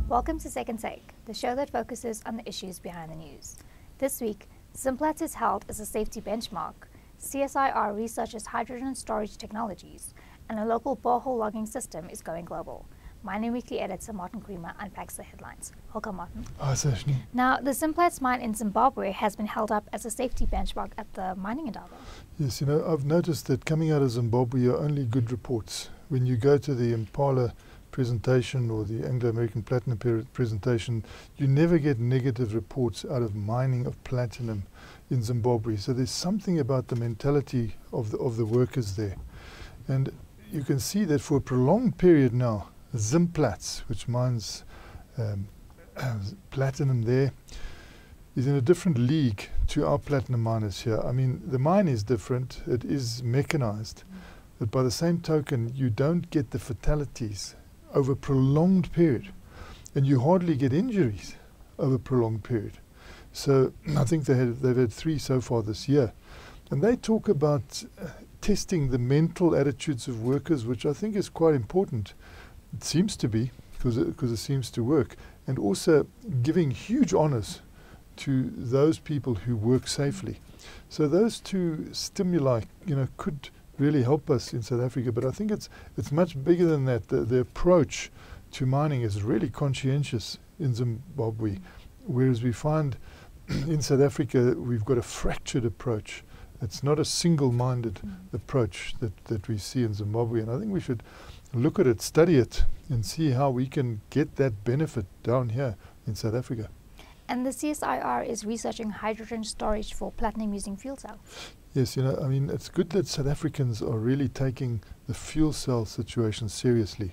Welcome to Second Take, the show that focuses on the issues behind the news. This week, Zimplats is held as a safety benchmark, CSIR researches hydrogen storage technologies, and a local borehole logging system is going global. Mining Weekly editor Martin Creamer unpacks the headlines. Welcome, Martin. Hi, Sashni. Now, the Zimplats mine in Zimbabwe has been held up as a safety benchmark at the mining endeavor. Yes, you know, I've noticed that coming out of Zimbabwe are only good reports. When you go to the Impala presentation or the Anglo-American Platinum presentation, you never get negative reports out of mining of platinum in Zimbabwe. So there's something about the mentality of the workers there. And you can see that for a prolonged period now, Zimplats, which mines platinum there, is in a different league to our platinum miners here. I mean, the mine is different, it is mechanized, but by the same token, you don't get the fatalities over a prolonged period, and you hardly get injuries over a prolonged period. So I think they've had 3 so far this year. And they talk about testing the mental attitudes of workers, which I think is quite important. It seems to be, because it seems to work, and also giving huge honors to those people who work safely. So those two stimuli, you know, could really help us in South Africa, but I think it's much bigger than that. The approach to mining is really conscientious in Zimbabwe, whereas we find in South Africa we've got a fractured approach. It's not a single-minded approach that we see in Zimbabwe, and I think we should look at it, study it, and see how we can get that benefit down here in South Africa. And the CSIR is researching hydrogen storage for platinum using fuel cells. Yes, you know, I mean, it's good that South Africans are really taking the fuel cell situation seriously.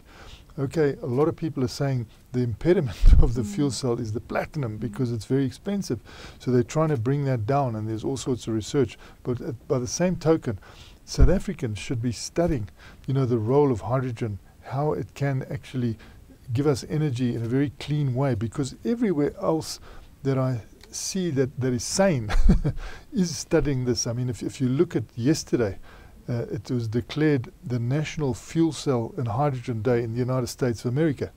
Okay, a lot of people are saying the impediment of the fuel cell is the platinum because it's very expensive. So they're trying to bring that down, and there's all sorts of research. But by the same token, South Africans should be studying, you know, the role of hydrogen, how it can actually give us energy in a very clean way, because everywhere else that I see that is sane is studying this. I mean, if you look at yesterday, it was declared the National Fuel Cell and Hydrogen Day in the United States of America.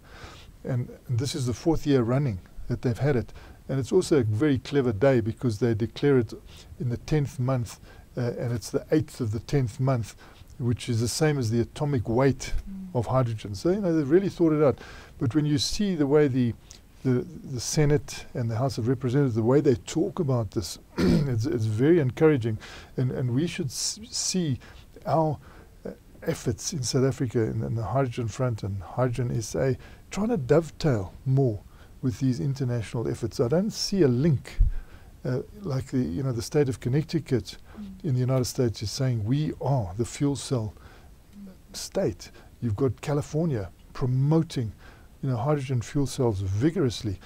And this is the 4th year running that they've had it. And it's also a very clever day because they declare it in the 10th month, and it's the 8th of the 10th month, which is the same as the atomic weight of hydrogen. So, you know, they've really thought it out. But when you see the way the Senate and the House of Representatives, the way they talk about this, it's very encouraging. And we should see our efforts in South Africa in the hydrogen front and Hydrogen SA trying to dovetail more with these international efforts. I don't see a link like the state of Connecticut in the United States is saying we are the fuel cell state. You've got California promoting, you know, hydrogen fuel cells vigorously.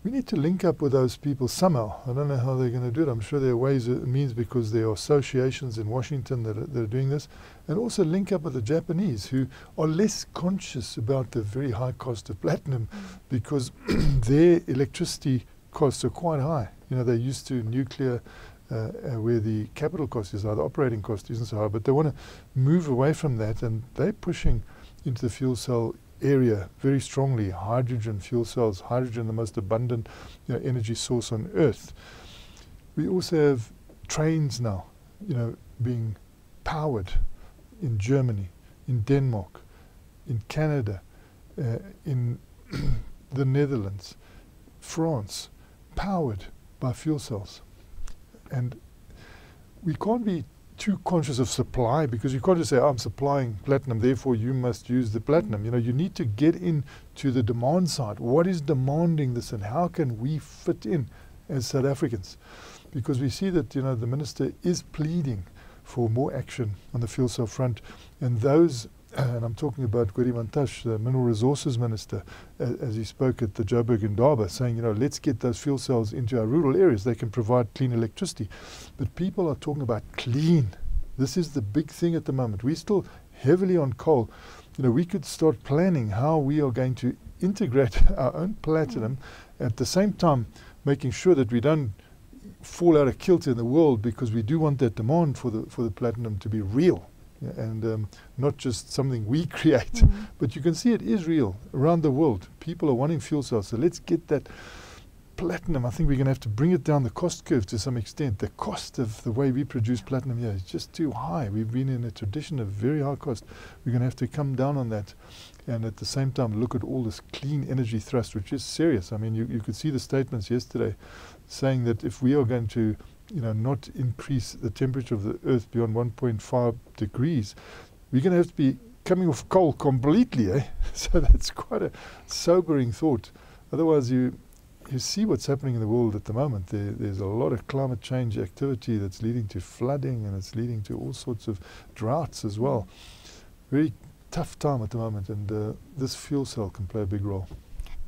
We need to link up with those people somehow. I don't know how they're going to do it. I'm sure there are ways and means, because there are associations in Washington that are doing this, and also link up with the Japanese, who are less conscious about the very high cost of platinum because their electricity costs are quite high. You know, they're used to nuclear where the capital cost is high, the operating cost isn't so high, but they want to move away from that, and they're pushing into the fuel cell area very strongly. Hydrogen fuel cells, hydrogen, the most abundant, you know, energy source on Earth. We also have trains now, you know, being powered in Germany, in Denmark, in Canada, in the Netherlands, France, powered by fuel cells. And we can't be too conscious of supply, because you can't just say, I'm supplying platinum, therefore you must use the platinum. You know, you need to get into the demand side. What is demanding this, and how can we fit in as South Africans? Because we see that, you know, the minister is pleading for more action on the fuel cell front, and those, and I'm talking about Gwedi Mantashe, the Mineral Resources Minister, as he spoke at the Joburg Indaba, saying, you know, let's get those fuel cells into our rural areas. They can provide clean electricity. But people are talking about clean. This is the big thing at the moment. We're still heavily on coal. You know, we could start planning how we are going to integrate our own platinum, at the same time making sure that we don't fall out of kilter in the world, because we do want that demand for the platinum to be real. and not just something we create. But you can see it is real around the world. People are wanting fuel cells, so let's get that platinum. I think we're going to have to bring it down the cost curve to some extent. The cost of the way we produce platinum here is just too high. We've been in a tradition of very high cost. We're going to have to come down on that, and at the same time look at all this clean energy thrust, which is serious. I mean, you could see the statements yesterday saying that if we are going to not increase the temperature of the earth beyond 1.5 degrees, we're going to have to be coming off coal completely, eh? So that's quite a sobering thought. Otherwise, you see what's happening in the world at the moment. There's a lot of climate change activity that's leading to flooding, and it's leading to all sorts of droughts as well. Very tough time at the moment, and this fuel cell can play a big role.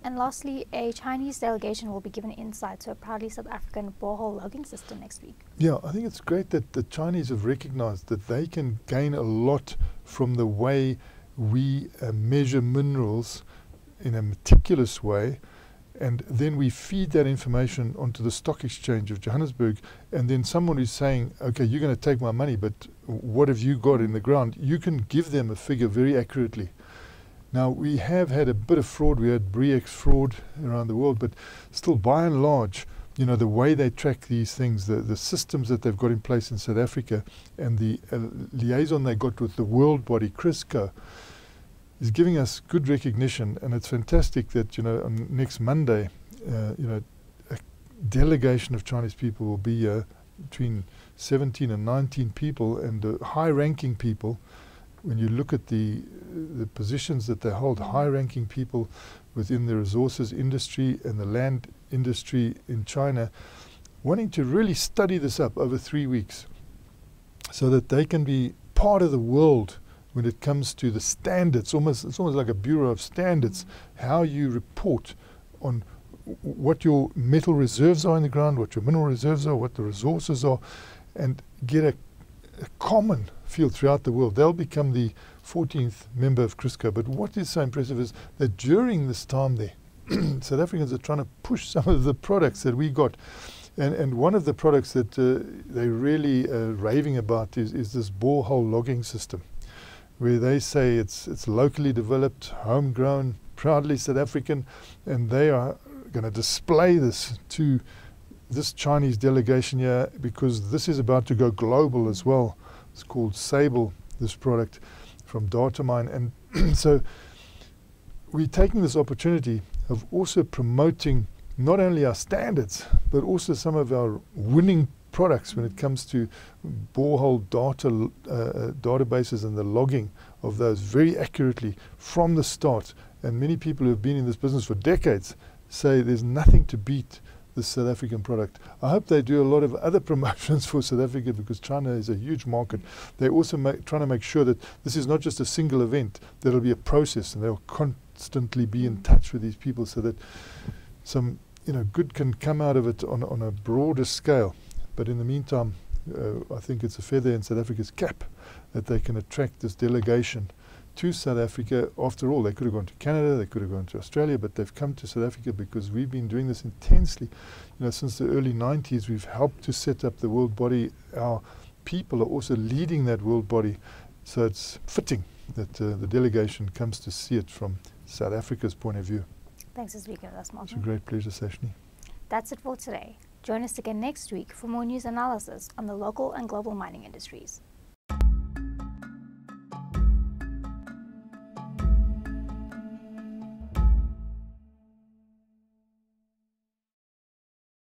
And lastly, a Chinese delegation will be given insight to a proudly South African borehole logging system next week. Yeah, I think it's great that the Chinese have recognized that they can gain a lot from the way we measure minerals in a meticulous way, and then we feed that information onto the stock exchange of Johannesburg, and then someone is saying, okay, you're going to take my money, but what have you got in the ground? You can give them a figure very accurately. Now, we have had a bit of fraud. We had BRIEX fraud around the world, but still, by and large, the way they track these things, the systems that they've got in place in South Africa, and the liaison they got with the world body, CRISCO, is giving us good recognition. And it's fantastic that, on next Monday, a delegation of Chinese people will be between 17 and 19 people, and high-ranking people. When you look at the positions that they hold, high-ranking people within the resources industry and the land industry in China, wanting to really study this up over 3 weeks so that they can be part of the world when it comes to the standards. It's almost like a bureau of standards, how you report on what your metal reserves are in the ground, what your mineral reserves are, what the resources are, and get a common field throughout the world. They'll become the 14th member of CRISCO. But what is so impressive is that during this time there, South Africans are trying to push some of the products that we got. And one of the products that they're really raving about is this borehole logging system, where they say it's locally developed, homegrown, proudly South African, and they are going to display this to this Chinese delegation here, because this is about to go global as well. It's called Sable, this product from Datamine. And so we're taking this opportunity of also promoting not only our standards, but also some of our winning products when it comes to borehole databases and the logging of those very accurately from the start. And many people who have been in this business for decades say there's nothing to beat the South African product. I hope they do a lot of other promotions for South Africa, because China is a huge market. They're also trying to make sure that this is not just a single event, that it'll be a process, and they'll constantly be in touch with these people so that some good can come out of it on a broader scale. But in the meantime, I think it's a feather in South Africa's cap that they can attract this delegation to South Africa. After all, they could have gone to Canada, they could have gone to Australia, but they've come to South Africa because we've been doing this intensely. Since the early 90s, we've helped to set up the world body. Our people are also leading that world body. So it's fitting that the delegation comes to see it from South Africa's point of view. Thanks for speaking with us, Martin. It's a great pleasure, Sashni. That's it for today. Join us again next week for more news analysis on the local and global mining industries.